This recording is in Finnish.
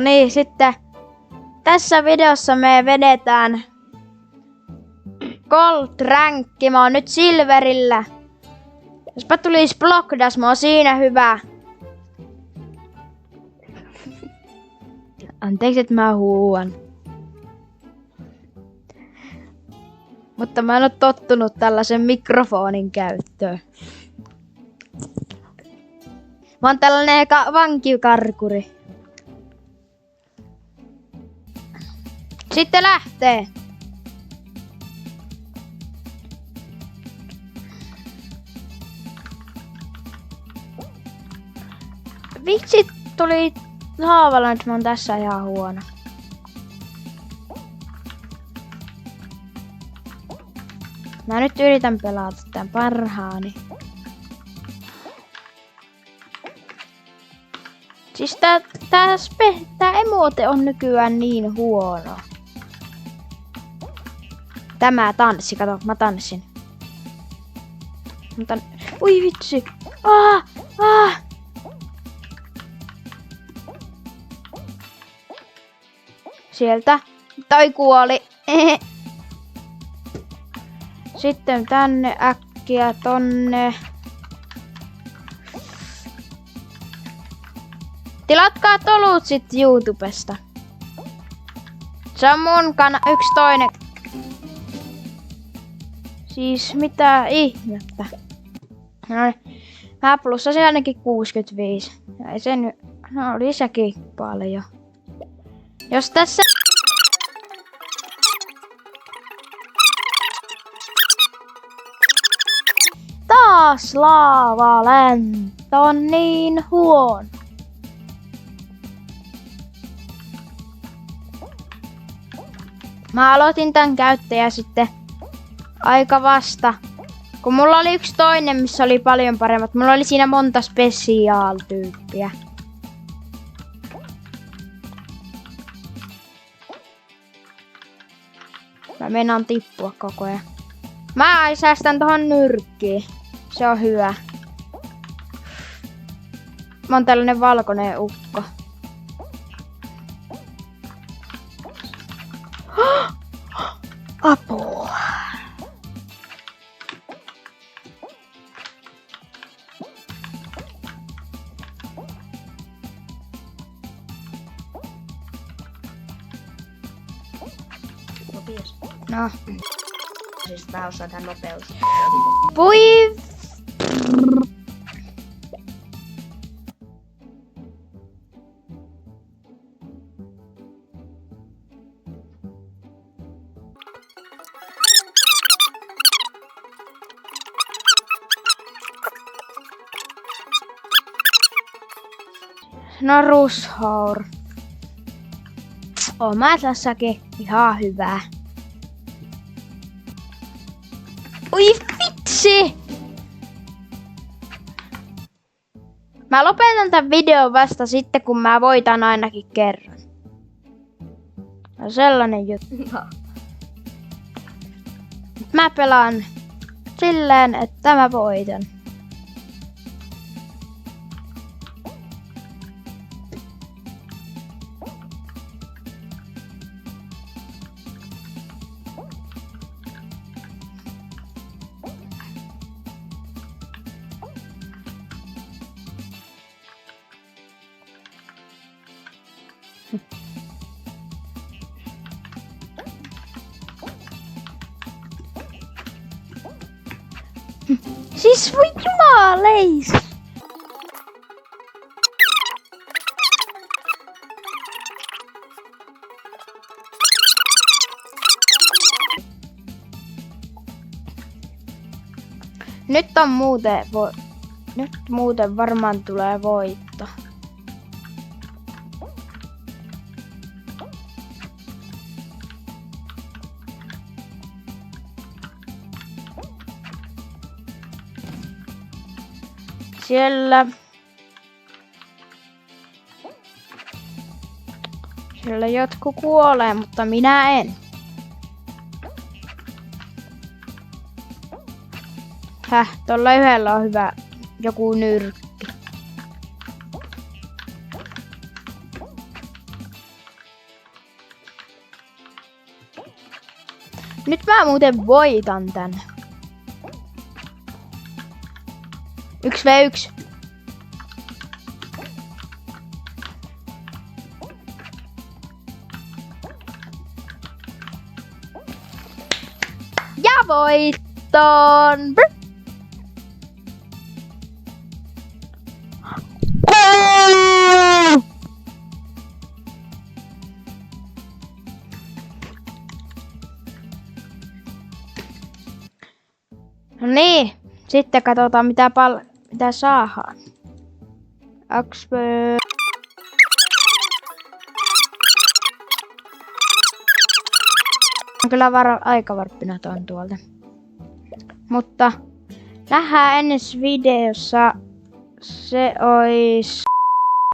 Niin, sitten tässä videossa me vedetään Gold Rankki. Mä oon nyt Silverillä. Jospa tulis Blockdash, mä oon siinä hyvä. Anteeksi, että mä huuan. Mutta mä en oo tottunut tällaisen mikrofonin käyttöön. Mä oon tällainen vankikarkuri. Sitten lähtee. Vitsi tuli haavalla, nyt mä oon tässä ihan huono. Mä nyt yritän pelata tän parhaani. Siis tää emote on nykyään niin huono. Tämä tanssi, kato, mä tanssin. Ui vitsi! Sieltä. Tai kuoli. Sitten tänne äkkiä tonne. Tilatkaa tolut sit YouTubesta. Se on mun yksi toinen. Siis mitä ihmettä. No mä plussasin ainakin 65. Ei se nyt. No lisäkin paljon. Jos tässä taas laavalento on niin huono. Mä aloitin tän käyttäjä sitten aika vasta. Kun mulla oli yksi toinen, missä oli paljon paremmat. Mulla oli siinä monta special-tyyppiä. Mä meinaan tippua koko ajan. Mä säästän tohon nyrkkiin. Se on hyvä. Mä oon tällainen valkoinen ukko. Apua. No. Siis tää osaa tää nopeus. Voi. No Rushour. Oon mä tässäkin ihan hyvä. Ui vitsi! Mä lopetan tän videon vasta sitten, kun mä voitan ainakin kerran. No sellainen juttu. Mä pelaan silleen, että mä voitan. Siis voi jumaleis! Nyt muuten varmaan tulee voitto. Siellä jotkut kuolee, mutta minä en. Tuolla yhdellä on hyvä joku nyrkki. Nyt mä muuten voitan tän. 1v1. Ja voittoon! Brr. No niin, sitten katsotaan mitä saadaan. On kyllä aikavarppina ton tuolta. Mutta nähdään ensi videossa. Se ois